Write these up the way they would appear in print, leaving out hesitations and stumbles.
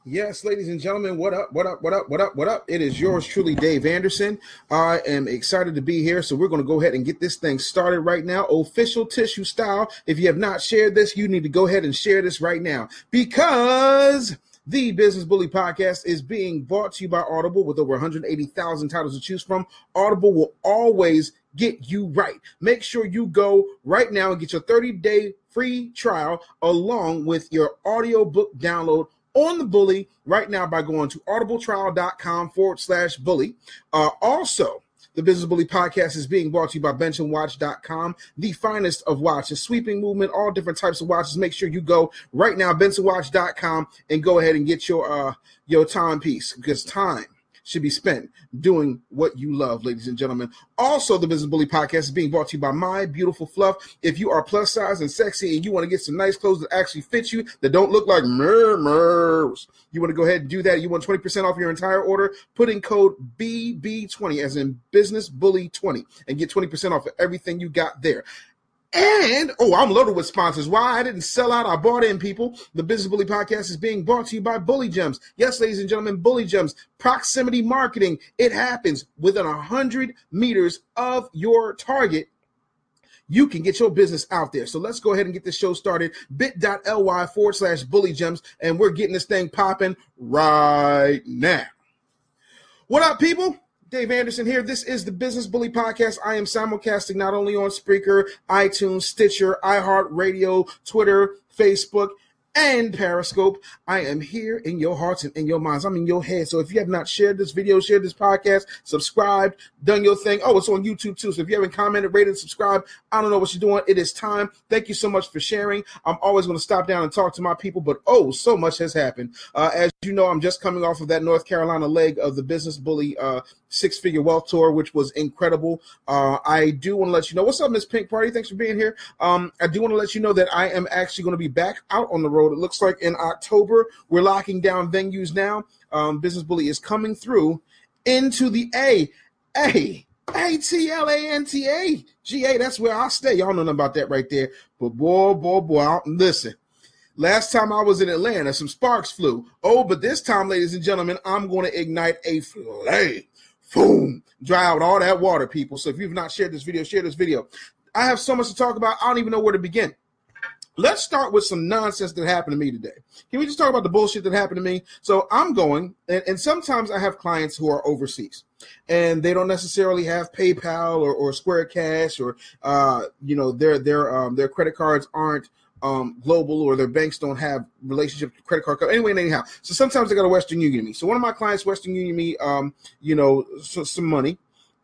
Yes, ladies and gentlemen, what up, what up, what up, what up, what up? It is yours truly, Dave Anderson. I am excited to be here, so we're going to go ahead and get this thing started right now, official tissue style. If you have not shared this, you need to go ahead and share this right now because the Business Bully Podcast is being brought to you by Audible with over 180,000 titles to choose from. Audible will always get you right. Make sure you go right now and get your 30-day free trial along with your audiobook download on the Bully right now by going to audibletrial.com/bully. Also, the Business Bully Podcast is being brought to you by bensonwatch.com, the finest of watches, sweeping movement, all different types of watches. Make sure you go right now, bensonwatch.com, and go ahead and get your timepiece, because time should be spent doing what you love, ladies and gentlemen. Also, the Business Bully Podcast is being brought to you by My Beautiful Fluff. If you are plus size and sexy and you want to get some nice clothes that actually fit you, that don't look like murmurs, you want to go ahead and do that. You want 20% off your entire order, put in code BB20, as in Business Bully 20, and get 20% off of everything you got there. And, I'm loaded with sponsors. Why I didn't sell out, I bought in, people. The Business Bully Podcast is being brought to you by Bully Gems. Yes, ladies and gentlemen, Bully Gems. Proximity marketing. It happens within 100 meters of your target. You can get your business out there. So let's go ahead and get this show started. bit.ly/Bully Gems. And we're getting this thing popping right now. What up, people? Dave Anderson here. This is the Business Bully Podcast. I am simulcasting not only on Spreaker, iTunes, Stitcher, iHeartRadio, Twitter, Facebook, and Periscope. I am here in your hearts and in your minds. I'm in your head. So if you have not shared this video, shared this podcast, subscribed, done your thing. It's on YouTube too. So if you haven't commented, rated, subscribed, I don't know what you're doing. It is time. Thank you so much for sharing. I'm always going to stop down and talk to my people, but so much has happened. As you know, I'm just coming off of that North Carolina leg of the Business Bully six-figure wealth tour, which was incredible. I do want to let you know, what's up, Miss Pink Party? Thanks for being here. I do want to let you know that I am actually going to be back out on the road. It looks like in October, we're locking down venues now. Business Bully is coming through into the Atlanta, GA. That's where I stay. Y'all know nothing about that right there. But boy, listen. Last time I was in Atlanta, some sparks flew. But this time, ladies and gentlemen, I'm going to ignite a flame. Boom. Dry out all that water, people. So if you've not shared this video, share this video. I have so much to talk about, I don't even know where to begin. Let's start with some nonsense that happened to me today. Can we just talk about the bullshit that happened to me? So I'm going, and sometimes I have clients who are overseas, and they don't necessarily have PayPal or Square Cash, or their credit cards aren't global, or their banks don't have relationships with credit card. Anyway, anyhow, so sometimes they got a Western Union me. So one of my clients Western Union me, some money,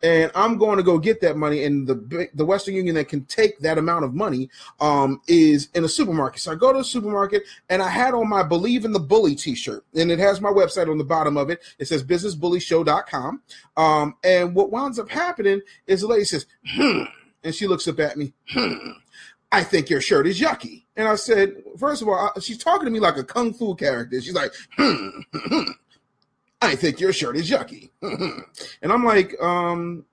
and I'm going to go get that money. And the Western Union that can take that amount of money is in a supermarket. So I go to the supermarket, and I had on my Believe in the Bully t-shirt, and it has my website on the bottom of it. It says businessbullyshow.com. And what winds up happening is the lady says, and she looks up at me, I think your shirt is yucky. And I said, first of all, she's talking to me like a kung fu character. She's like, I think your shirt is yucky. And I'm like, do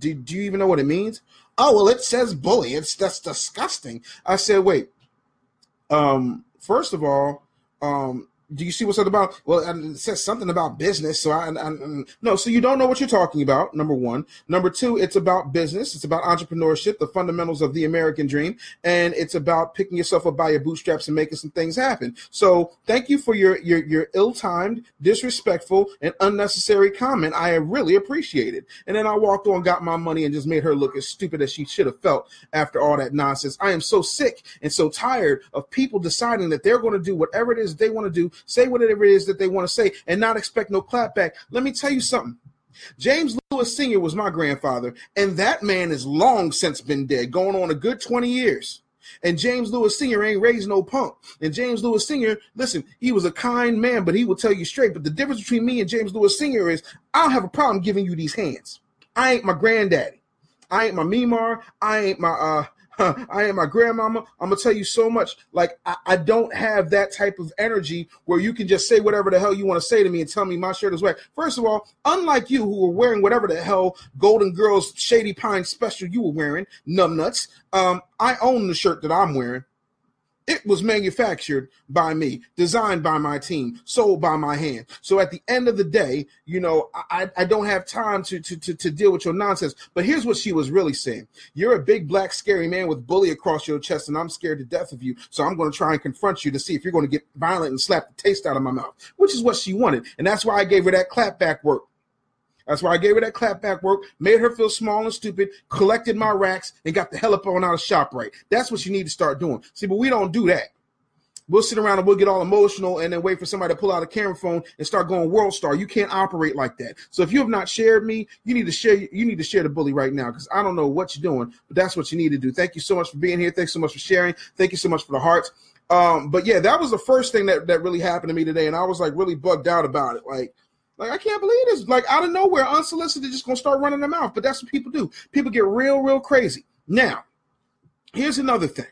you even know what it means? Oh, well, it says bully. That's disgusting. I said, wait, first of all, do you see what's that about? Well, it says something about business. So no, so you don't know what you're talking about, number one. Number two, it's about business. It's about entrepreneurship, the fundamentals of the American dream. And it's about picking yourself up by your bootstraps and making some things happen. So thank you for your ill-timed, disrespectful, and unnecessary comment. I really appreciate it. And then I walked on, got my money, and just made her look as stupid as she should have felt after all that nonsense. I am so sick and so tired of people deciding that they're going to do whatever it is they want to do, say whatever it is that they want to say, and not expect no clap back. Let me tell you something. James Lewis Sr. was my grandfather, and that man is long since been dead, going on a good 20 years. And James Lewis Sr. ain't raised no punk. And James Lewis Sr., listen, he was a kind man, but he will tell you straight. But the difference between me and James Lewis Sr. is I don't have a problem giving you these hands. I ain't my granddaddy. I ain't my Mimar. I ain't my I am my grandmama. I'm going to tell you so much. Like, I don't have that type of energy where you can just say whatever the hell you want to say to me and tell me my shirt is wet. First of all, unlike you who were wearing whatever the hell Golden Girls Shady Pine special you were wearing, numbnuts, I own the shirt that I'm wearing. It was manufactured by me, designed by my team, sold by my hand. So at the end of the day, I don't have time to deal with your nonsense. But here's what she was really saying. You're a big, black, scary man with bully across your chest, and I'm scared to death of you. So I'm going to try and confront you to see if you're going to get violent and slap the taste out of my mouth, which is what she wanted. And that's why I gave her that clapback work. Made her feel small and stupid, collected my racks, and got the hell up on out of ShopRite. That's what you need to start doing. See, but we don't do that. We'll sit around and we'll get all emotional and then wait for somebody to pull out a camera phone and start going world star. You can't operate like that. So if you have not shared me, you need to share the bully right now, because I don't know what you're doing, but that's what you need to do. Thank you so much for being here. Thanks so much for sharing. Thank you so much for the hearts. But yeah, that was the first thing that really happened to me today, and I was like really bugged out about it. Like I can't believe this. Like out of nowhere, unsolicited, just gonna start running their mouth. But that's what people do. People get real crazy. Now, here's another thing.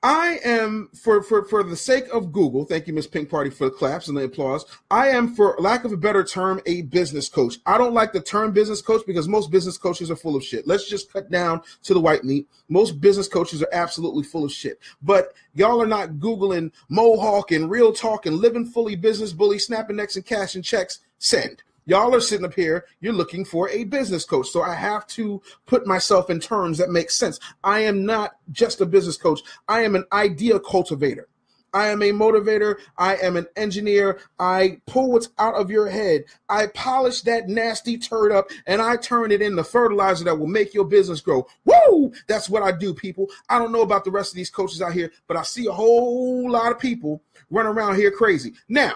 I am, for the sake of Google, thank you, Miss Pink Party, for the claps and the applause. I am, for lack of a better term, a business coach. I don't like the term business coach because most business coaches are full of shit. Let's just cut down to the white meat. Most business coaches are absolutely full of shit. But y'all are not Googling Mohawk and Real Talk and Living Fully Business Bully, snapping necks and cashing checks. Send. Y'all are sitting up here, you're looking for a business coach. So I have to put myself in terms that make sense. I am not just a business coach. I am an idea cultivator. I am a motivator. I am an engineer. I pull what's out of your head. I polish that nasty turd up and I turn it into fertilizer that will make your business grow. Woo! That's what I do, people. I don't know about the rest of these coaches out here, but I see a whole lot of people run around here crazy. Now,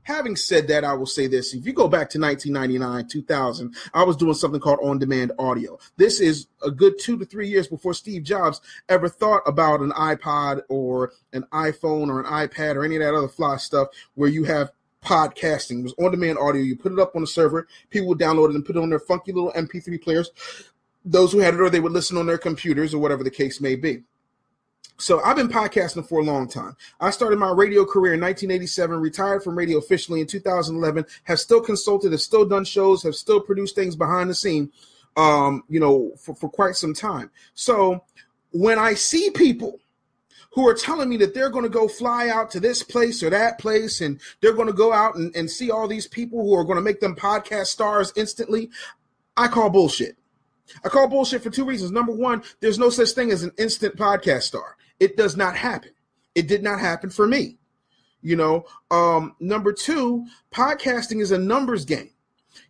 having said that, I will say this. If you go back to 1999, 2000, I was doing something called on-demand audio. This is a good 2 to 3 years before Steve Jobs ever thought about an iPod or an iPhone or an iPad or any of that other fly stuff where you have podcasting. It was on-demand audio. You put it up on a server. People would download it and put it on their funky little MP3 players. Those who had it, or they would listen on their computers or whatever the case may be. So I've been podcasting for a long time. I started my radio career in 1987, retired from radio officially in 2011, have still consulted, have still done shows, have still produced things behind the scene, for quite some time. So when I see people who are telling me that they're going to go fly out to this place or that place, and they're going to go out and see all these people who are going to make them podcast stars instantly, I call bullshit. I call bullshit for two reasons. Number one, there's no such thing as an instant podcast star. It does not happen. It did not happen for me. Number two, podcasting is a numbers game.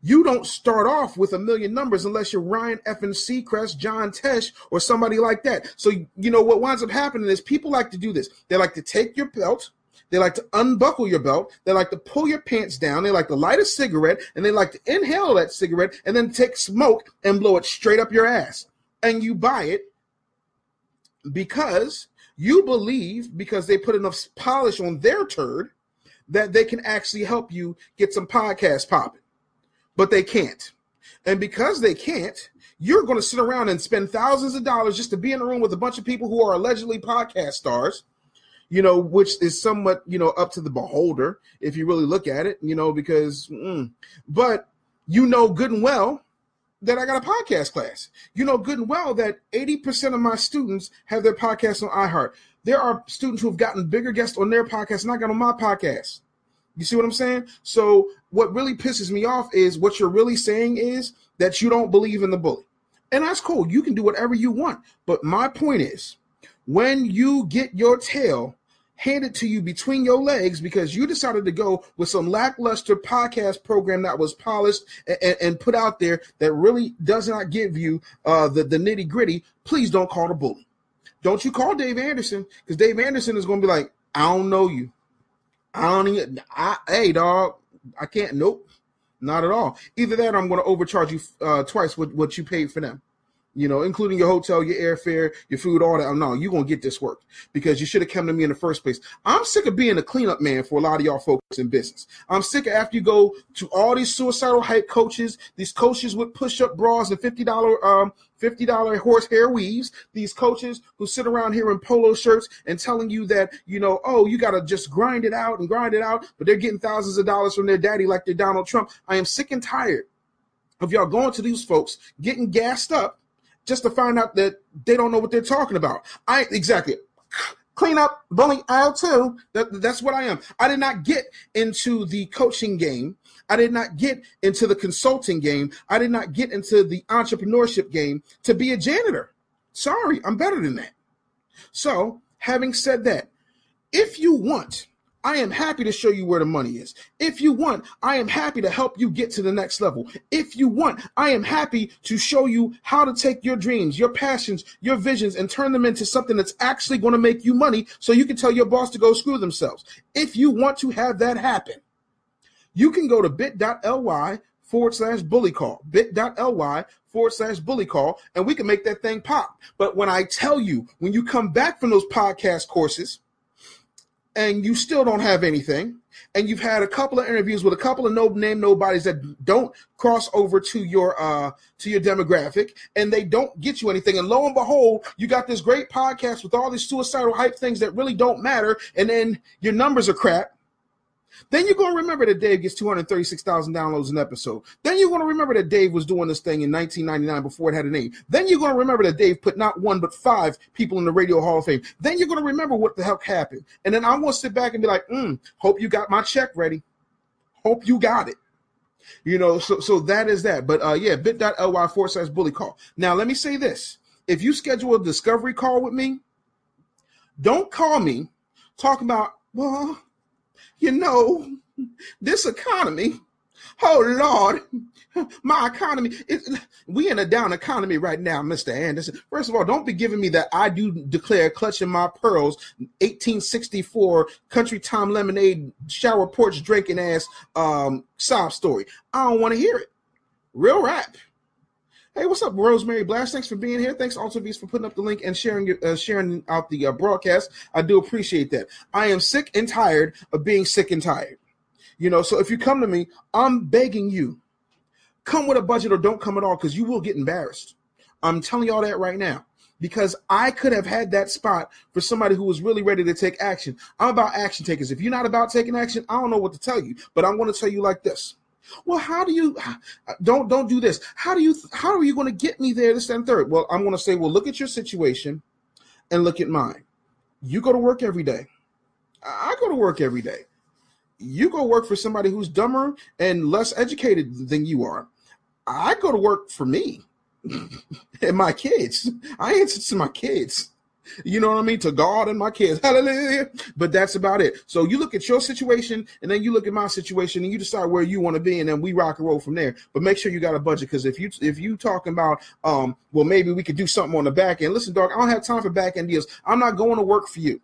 You don't start off with 1 million numbers unless you're Ryan effing Seacrest, John Tesh, or somebody like that. So, what winds up happening is people like to do this. They like to take your belt. They like to unbuckle your belt. They like to pull your pants down. They like to light a cigarette, and they like to inhale that cigarette and then take smoke and blow it straight up your ass. And you buy it because you believe, because they put enough polish on their turd, that they can actually help you get some podcasts popping. But they can't. And because they can't, you're going to sit around and spend thousands of dollars just to be in a room with a bunch of people who are allegedly podcast stars, which is somewhat, up to the beholder, if you really look at it, but good and well that I got a podcast class. Good and well that 80% of my students have their podcasts on iHeart. There are students who have gotten bigger guests on their podcast and I got on my podcast. You see what I'm saying? So what really pisses me off is what you're really saying is that you don't believe in the bully. And that's cool. You can do whatever you want. But my point is, when you get your tail handed to you between your legs because you decided to go with some lackluster podcast program that was polished and put out there that really does not give you the nitty gritty, please don't call the bully. Don't you call Dave Anderson, because Dave Anderson is going to be like, I don't know you. Hey, dog, I can't. Nope, not at all. Either that or I'm going to overcharge you twice what you paid for them. Including your hotel, your airfare, your food, all that. No, you're going to get this work because you should have come to me in the first place. I'm sick of being a cleanup man for a lot of y'all folks in business. I'm sick of after you go to all these suicidal hype coaches, these coaches with push-up bras and $50 horsehair weaves, these coaches who sit around here in polo shirts and telling you that, you got to just grind it out, but they're getting thousands of dollars from their daddy like they're Donald Trump. I am sick and tired of y'all going to these folks, getting gassed up, just to find out that they don't know what they're talking about. Exactly. Clean up, bully aisle 2. That's what I am. I did not get into the coaching game. I did not get into the consulting game. I did not get into the entrepreneurship game to be a janitor. Sorry, I'm better than that. So, having said that, if you want, I am happy to show you where the money is. If you want, I am happy to help you get to the next level. If you want, I am happy to show you how to take your dreams, your passions, your visions, and turn them into something that's actually going to make you money so you can tell your boss to go screw themselves. If you want to have that happen, you can go to bit.ly/bully call, bit.ly/bully call, and we can make that thing pop. But when I tell you, when you come back from those podcast courses, and you still don't have anything, and you've had a couple of interviews with a couple of no-name nobodies that don't cross over to your demographic, and they don't get you anything, and lo and behold, you got this great podcast with all these suicidal hype things that really don't matter, and then your numbers are crap, then you're going to remember that Dave gets 236,000 downloads an episode. Then you're going to remember that Dave was doing this thing in 1999 before it had a name. Then you're going to remember that Dave put not one but 5 people in the Radio Hall of Fame. Then you're going to remember what the heck happened. And then I'm going to sit back and be like, hope you got my check ready. Hope you got it. You know, so that is that. But bit.ly/bully call. Now, let me say this. If you schedule a discovery call with me, don't call me talking about, well, you know, this economy, oh, Lord, my economy, we in a down economy right now, Mr. Anderson. First of all, don't be giving me that I do declare clutching my pearls, 1864 country time lemonade, shower porch drinking ass sob story. I don't want to hear it. Real rap. Hey, what's up, Rosemary Blast? Thanks for being here. Thanks also, Beast, for putting up the link and sharing out the broadcast. I do appreciate that. I am sick and tired of being sick and tired. You know, so if you come to me, I'm begging you, come with a budget or don't come at all, because you will get embarrassed. I'm telling y'all that right now, because I could have had that spot for somebody who was really ready to take action. I'm about action takers. If you're not about taking action, I don't know what to tell you, but I'm going to tell you like this. Well, how do you don't do this? How are you going to get me there, this and third? Well, I'm going to say, well, look at your situation and look at mine. You go to work every day. I go to work every day. You go work for somebody who's dumber and less educated than you are. I go to work for me and my kids. I answer to my kids. You know what I mean? To God and my kids. Hallelujah. But that's about it. So you look at your situation and then you look at my situation and you decide where you want to be, and then we rock and roll from there. But make sure you got a budget, because if you talking about well, maybe we could do something on the back end. Listen, dog, I don't have time for back end deals. I'm not going to work for you.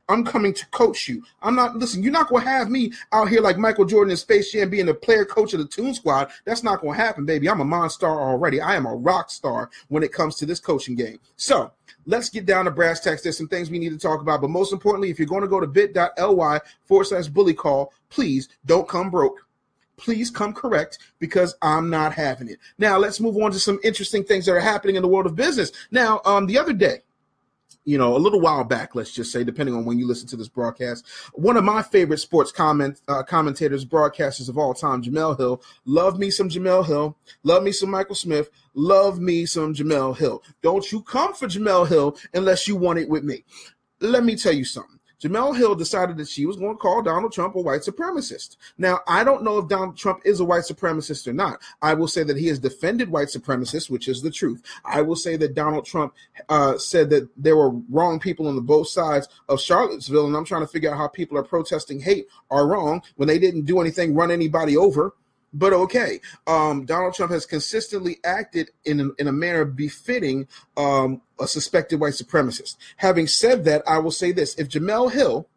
I'm coming to coach you. You're not going to have me out here like Michael Jordan in Space Jam being the player coach of the Toon Squad. That's not going to happen, baby. I'm a monster already. I am a rock star when it comes to this coaching game. So let's get down to brass tacks. There's some things we need to talk about. But most importantly, if you're going to go to bit.ly/bully call, please don't come broke. Please come correct, because I'm not having it. Now, let's move on to some interesting things that are happening in the world of business. Now, the other day, a little while back, let's just say, depending on when you listen to this broadcast, one of my favorite sports commentators, broadcasters of all time, Jemele Hill. Love me some Jemele Hill. Love me some Michael Smith. Love me some Jemele Hill. Don't you come for Jemele Hill unless you want it with me. Let me tell you something. Jemele Hill decided that she was going to call Donald Trump a white supremacist. Now, I don't know if Donald Trump is a white supremacist or not. I will say that he has defended white supremacists, which is the truth. I will say that Donald Trump said that there were wrong people on both sides of Charlottesville, and I'm trying to figure out how people are protesting hate are wrong when they didn't do anything, run anybody over. But okay, Donald Trump has consistently acted in a manner befitting a suspected white supremacist. Having said that, I will say this. If Jemele Hill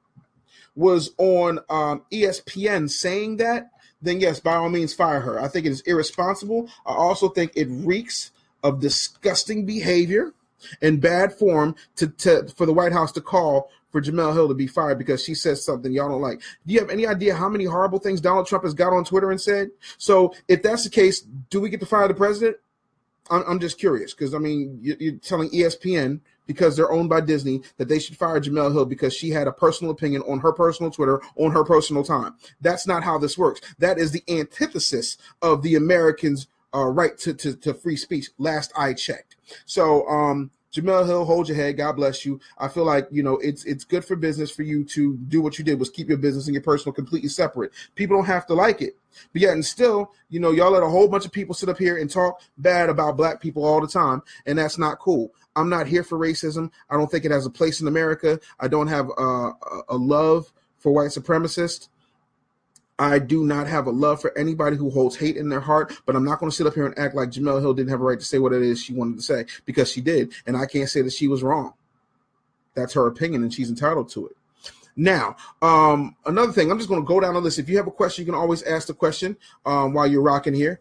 was on ESPN saying that, then yes, by all means, fire her. I think it is irresponsible. I also think it reeks of disgusting behavior and bad form for the White House to call for Jemele Hill to be fired because she says something y'all don't like. Do you have any idea how many horrible things Donald Trump has got on Twitter and said? So if that's the case, do we get to fire the president? I'm just curious, because, I mean, you're telling ESPN, because they're owned by Disney, that they should fire Jemele Hill because she had a personal opinion on her personal Twitter on her personal time. That's not how this works. That is the antithesis of the Americans' right to free speech, last I checked. So Jemele Hill, hold your head. God bless you. I feel like, it's good for business for you to do what you did, was keep your business and your personal completely separate. People don't have to like it. But yet and still, y'all let a whole bunch of people sit up here and talk bad about black people all the time, and that's not cool. I'm not here for racism. I don't think it has a place in America. I don't have a love for white supremacists. I do not have a love for anybody who holds hate in their heart, but I'm not going to sit up here and act like Jemele Hill didn't have a right to say what it is she wanted to say, because she did, and I can't say that she was wrong. That's her opinion, and she's entitled to it. Now, another thing, I'm just going to go down the list. If you have a question, you can always ask the question while you're rocking here.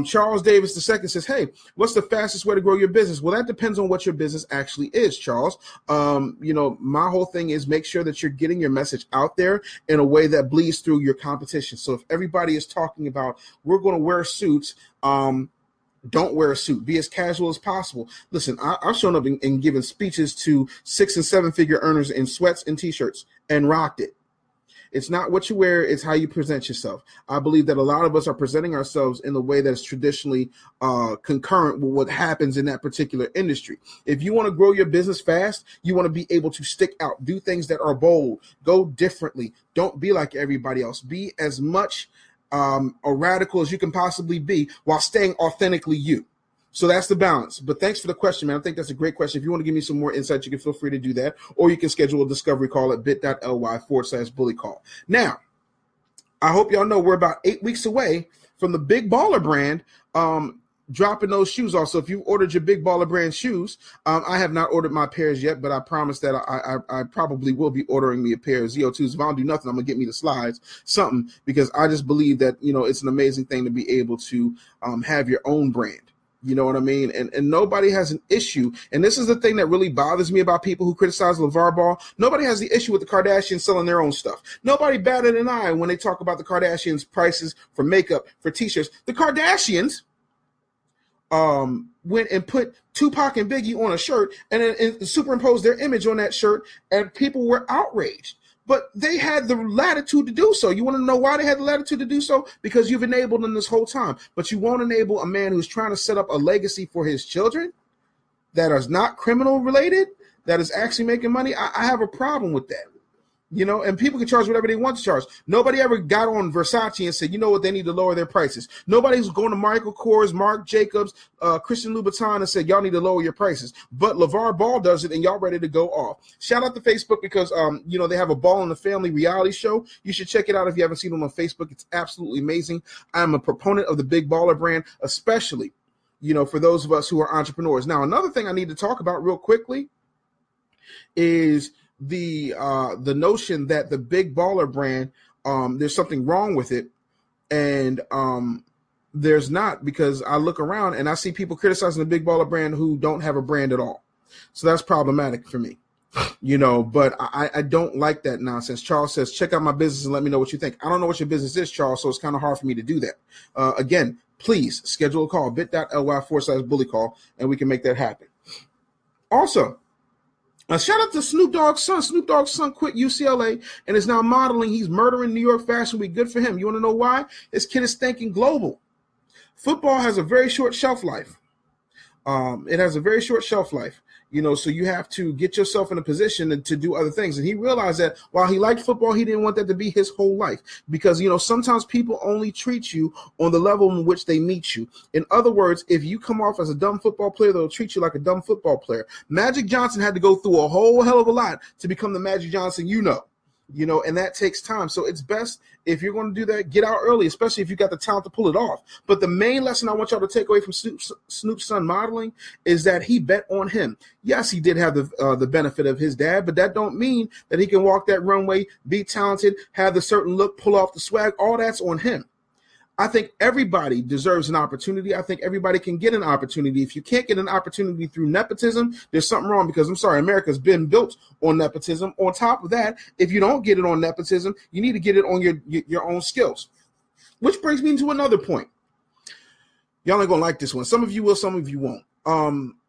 Charles Davis II says, hey, what's the fastest way to grow your business? Well, that depends on what your business actually is, Charles. My whole thing is make sure that you're getting your message out there in a way that bleeds through your competition. So if everybody is talking about we're going to wear suits, don't wear a suit. Be as casual as possible. Listen, I've shown up and given speeches to 6- and 7-figure earners in sweats and T-shirts and rocked it. It's not what you wear, it's how you present yourself. I believe that a lot of us are presenting ourselves in the way that is traditionally concurrent with what happens in that particular industry. If you want to grow your business fast, you want to be able to stick out, do things that are bold, go differently. Don't be like everybody else. Be as much a radical as you can possibly be while staying authentically you. So that's the balance. But thanks for the question, man. I think that's a great question. If you want to give me some more insight, you can feel free to do that. Or you can schedule a discovery call at bit.ly/bully call. Now, I hope y'all know we're about 8 weeks away from the Big Baller brand dropping those shoes off. So if you've ordered your Big Baller brand shoes, I have not ordered my pairs yet, but I promise that I probably will be ordering me a pair of ZO2s. If I don't do nothing, I'm going to get me the slides, something, because I just believe that, it's an amazing thing to be able to have your own brand. You know what I mean? And nobody has an issue. And this is the thing that really bothers me about people who criticize LeVar Ball. Nobody has the issue with the Kardashians selling their own stuff. Nobody batted an eye when they talk about the Kardashians' prices for makeup, for T-shirts. The Kardashians went and put Tupac and Biggie on a shirt and superimposed their image on that shirt, and people were outraged. But they had the latitude to do so. You want to know why they had the latitude to do so? Because you've enabled them this whole time. But you won't enable a man who's trying to set up a legacy for his children that is not criminal related, that is actually making money. I have a problem with that. And people can charge whatever they want to charge. Nobody ever got on Versace and said, you know what, they need to lower their prices. Nobody's going to Michael Kors, Marc Jacobs, Christian Louboutin and said, y'all need to lower your prices. But LeVar Ball does it, and y'all ready to go off. Shout out to Facebook because, they have a Ball in the Family reality show. You should check it out if you haven't seen them on Facebook. It's absolutely amazing. I'm a proponent of the Big Baller brand, especially, for those of us who are entrepreneurs. Now, another thing I need to talk about real quickly is the notion that the Big Baller brand, there's something wrong with it, and there's not, because I look around and I see people criticizing the Big Baller brand who don't have a brand at all. So that's problematic for me, but I don't like that nonsense. Charles says, check out my business and let me know what you think. I don't know what your business is, Charles, so it's kind of hard for me to do that. Again, please schedule a call, bit.ly/bully call, and we can make that happen. Also, shout out to Snoop Dogg's son. Snoop Dogg's son quit UCLA and is now modeling. He's murdering New York Fashion Week. Good for him. You want to know why? This kid is thinking global. Football has a very short shelf life. It has a very short shelf life. So you have to get yourself in a position to do other things. And he realized that while he liked football, he didn't want that to be his whole life, because, sometimes people only treat you on the level in which they meet you. In other words, if you come off as a dumb football player, they'll treat you like a dumb football player. Magic Johnson had to go through a whole hell of a lot to become the Magic Johnson, and that takes time. So it's best, if you're going to do that, get out early, especially if you got the talent to pull it off. But the main lesson I want y'all to take away from Snoop's son modeling is that he bet on him. Yes, he did have the benefit of his dad, but that don't mean that he can walk that runway, be talented, have the certain look, pull off the swag. All that's on him. I think everybody deserves an opportunity. I think everybody can get an opportunity. If you can't get an opportunity through nepotism, there's something wrong, because I'm sorry, America's been built on nepotism. On top of that, if you don't get it on nepotism, you need to get it on your own skills. Which brings me to another point. Y'all ain't gonna like this one. Some of you will, some of you won't.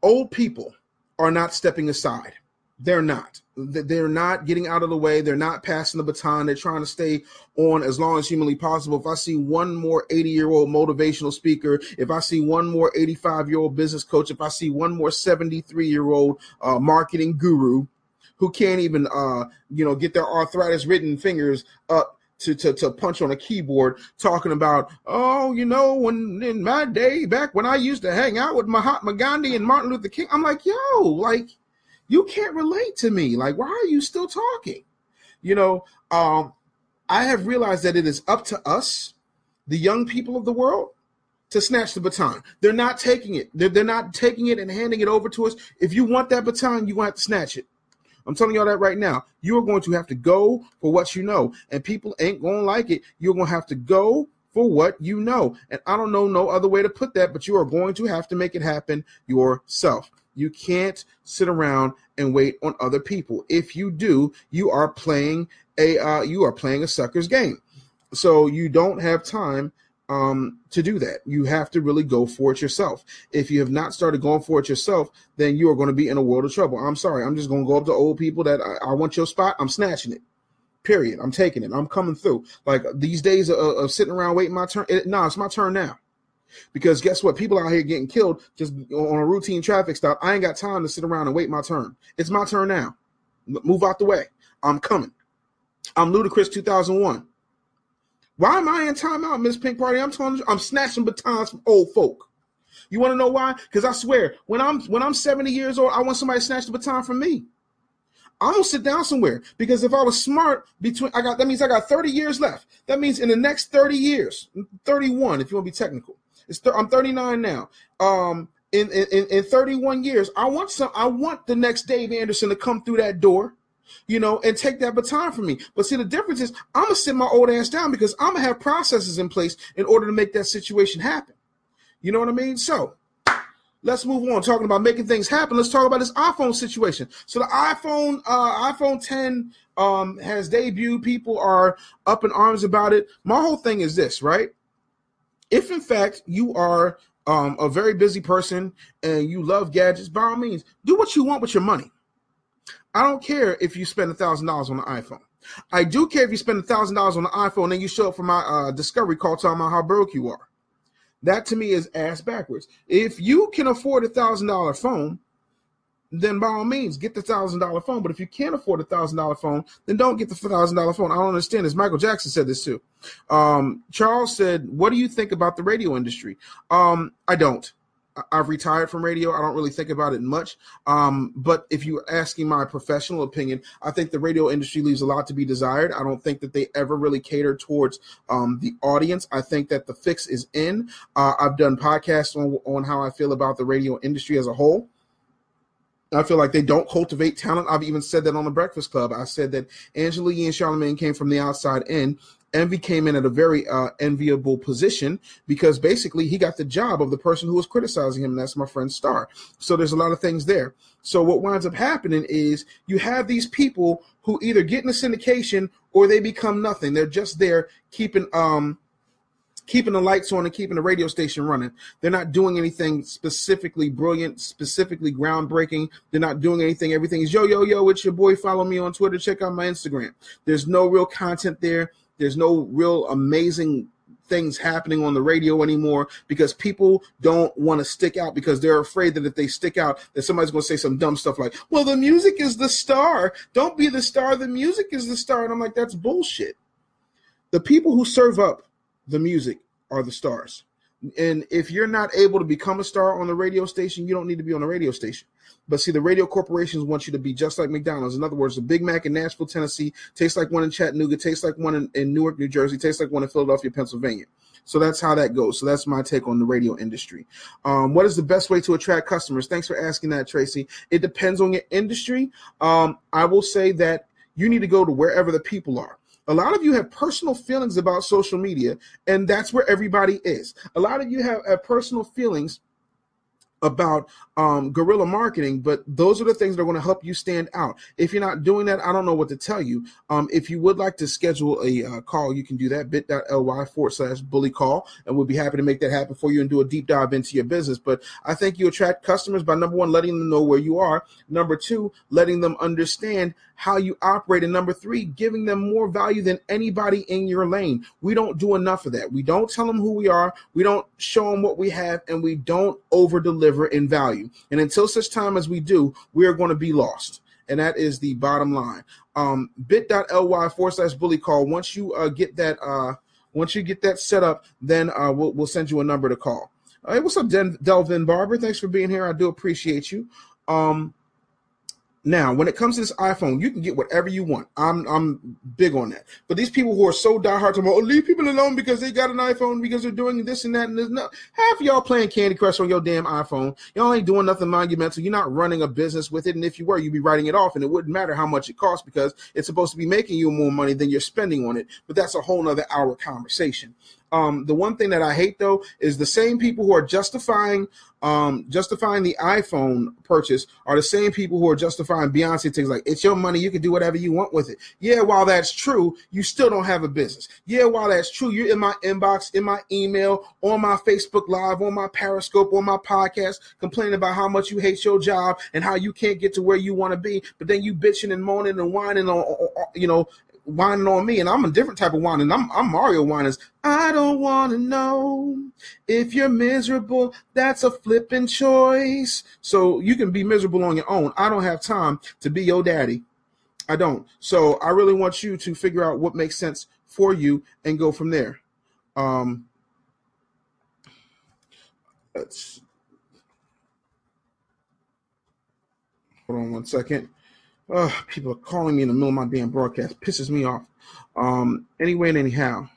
Old people are not stepping aside. They're not. they're not getting out of the way. They're not passing the baton. They're trying to stay on as long as humanly possible. If I see one more 80-year-old motivational speaker, if I see one more 85-year-old business coach, if I see one more 73-year-old marketing guru who can't even, get their arthritis-ridden fingers up to punch on a keyboard talking about, when in my day, back when I used to hang out with Mahatma Gandhi and Martin Luther King, I'm like, you can't relate to me. Like, why are you still talking? I have realized that it is up to us, the young people of the world, to snatch the baton. They're not taking it. They're not taking it and handing it over to us. If you want that baton, you're going to have to snatch it. I'm telling y'all that right now. You are going to have to go for what you know. And people ain't going to like it. You're going to have to go for what you know. And I don't know no other way to put that, but you are going to have to make it happen yourself. You can't sit around and wait on other people. If you do, you are playing a sucker's game. So you don't have time to do that. You have to really go for it yourself. If you have not started going for it yourself, then you are going to be in a world of trouble. I'm sorry. I'm just going to go up to old people that I want your spot. I'm snatching it. Period. I'm taking it. I'm coming through. Like these days of sitting around waiting my turn. It's my turn now. Because guess what? People out here getting killed just on a routine traffic stop. I ain't got time to sit around and wait my turn. It's my turn now. Move out the way. I'm coming. I'm Ludacris 2001. Why am I in timeout, Miss Pink Party? I'm telling you, I'm snatching batons from old folk. You want to know why? Because I swear, when I'm 70 years old, I want somebody to snatch the baton from me. I'm gonna sit down somewhere, because if I was smart, that means I got 30 years left. That means in the next 30 years, 31, if you want to be technical. I'm 39 now. In 31 years, I want the next Dave Anderson to come through that door, and take that baton from me. But see, the difference is I'm gonna sit my old ass down, because I'm gonna have processes in place in order to make that situation happen. You know what I mean? So let's move on. Talking about making things happen, let's talk about this iPhone situation. So the iPhone 10 has debuted. People are up in arms about it. My whole thing is this, right? If in fact you are a very busy person and you love gadgets, by all means, do what you want with your money. I don't care if you spend $1,000 on the iPhone. I do care if you spend $1,000 on the iPhone and you show up for my discovery call talking about how broke you are. That to me is ass backwards. If you can afford $1,000 phone, then by all means get the $1,000 phone. But if you can't afford $1,000 phone, then don't get the $1,000 phone. I don't understand this. Michael Jackson said this too. Charles said, "What do you think about the radio industry?" I don't. I've retired from radio. I don't really think about it much. But if you're asking my professional opinion, I think the radio industry leaves a lot to be desired. I don't think that they ever really cater towards the audience. I think that the fix is in. I've done podcasts on how I feel about the radio industry as a whole. I feel like they don't cultivate talent. I've even said that on the Breakfast Club. I said that Angela Yee and Charlamagne came from the outside in. Envy came in at a very enviable position, because basically he got the job of the person who was criticizing him, and that's my friend Star. So there's a lot of things there. So what winds up happening is you have these people who either get in the syndication or they become nothing. They're just there keeping the lights on and keeping the radio station running. They're not doing anything specifically brilliant, specifically groundbreaking. They're not doing anything. Everything is yo, it's your boy. Follow me on Twitter. Check out my Instagram. There's no real content there. There's no real amazing things happening on the radio anymore, because people don't want to stick out, because they're afraid that if they stick out, that somebody's going to say some dumb stuff like, well, the music is the star. Don't be the star. The music is the star. And I'm like, that's bullshit. The people who serve up the music are the stars. And if you're not able to become a star on the radio station, you don't need to be on the radio station. But see, the radio corporations want you to be just like McDonald's. In other words, the Big Mac in Nashville, Tennessee tastes like one in Chattanooga, tastes like one in Newark, New Jersey, tastes like one in Philadelphia, Pennsylvania. So that's how that goes. So that's my take on the radio industry. What is the best way to attract customers? Thanks for asking that, Tracy. It depends on your industry. I will say that you need to go to wherever the people are. A lot of you have personal feelings about social media, and that's where everybody is. A lot of you have personal feelings about guerrilla marketing, but those are the things that are going to help you stand out. If you're not doing that, I don't know what to tell you. If you would like to schedule a call, you can do that, bit.ly/bully call, and we'll be happy to make that happen for you and do a deep dive into your business. But I think you attract customers by, number one, letting them know where you are, number two, letting them understand how you operate, and number three, giving them more value than anybody in your lane. We don't do enough of that. We don't tell them who we are, we don't show them what we have, and we don't over deliver in value. And until such time as we do, we are going to be lost. And that is the bottom line. Bit.ly/bully call. Once you get that set up, then we'll send you a number to call. Hey, what's up, Delvin Barber? Thanks for being here. I do appreciate you. Now, when it comes to this iPhone, you can get whatever you want. I'm big on that. But these people who are so diehard to leave people alone because they got an iPhone, because they're doing this and that, and there's no, half of y'all playing Candy Crush on your damn iPhone. Y'all ain't doing nothing monumental. You're not running a business with it, and if you were, you'd be writing it off, and it wouldn't matter how much it costs because it's supposed to be making you more money than you're spending on it. But that's a whole nother hour conversation. The one thing that I hate, though, is the same people who are justifying the iPhone purchase are the same people who are justifying Beyonce things like, it's your money, you can do whatever you want with it. Yeah, while that's true, you still don't have a business. Yeah, while that's true, you're in my inbox, in my email, on my Facebook Live, on my Periscope, on my podcast, complaining about how much you hate your job and how you can't get to where you want to be. But then you bitching and moaning and whining on, whining on me, and I'm a different type of whining. I'm Mario whiners. I don't want to know if you're miserable. That's a flipping choice. So you can be miserable on your own. I don't have time to be your daddy. I don't. So I really want you to figure out what makes sense for you and go from there. Let's hold on one second. People are calling me in the middle of my damn broadcast. Pisses me off. Anyway and anyhow.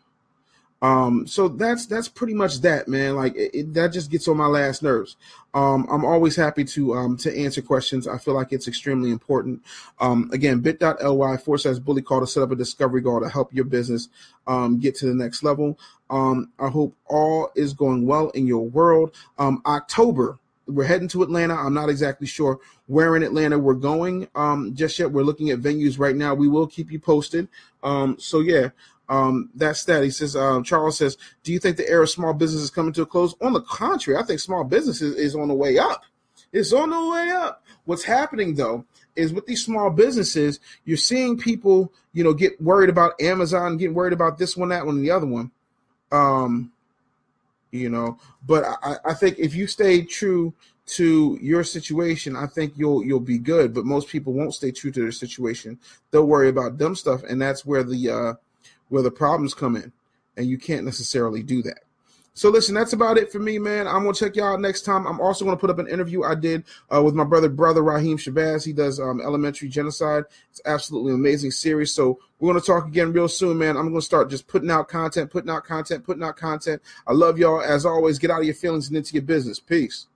So that's pretty much that, man. Like that just gets on my last nerves. I'm always happy to answer questions. I feel like it's extremely important. Again, bit.ly/bully call to set up a discovery call to help your business get to the next level. I hope all is going well in your world. October, we're heading to Atlanta. I'm not exactly sure where in Atlanta we're going just yet. We're looking at venues right now. We will keep you posted. So yeah, that's that. He says, Charles says, do you think the era of small business is coming to a close? On the contrary, I think small business is on the way up. It's on the way up. What's happening, though, is with these small businesses, you're seeing people, get worried about Amazon, getting worried about this one, that one, and the other one. But I think if you stay true to your situation, I think you'll be good. But most people won't stay true to their situation. They'll worry about dumb stuff, and that's where the problems come in, and you can't necessarily do that. So listen, that's about it for me, man. I'm going to check y'all out next time. I'm also going to put up an interview I did with my brother Raheem Shabazz. He does elementary genocide. It's absolutely amazing series. So we're going to talk again real soon, man. I'm going to start just putting out content. I love y'all. As always, get out of your feelings and into your business. Peace.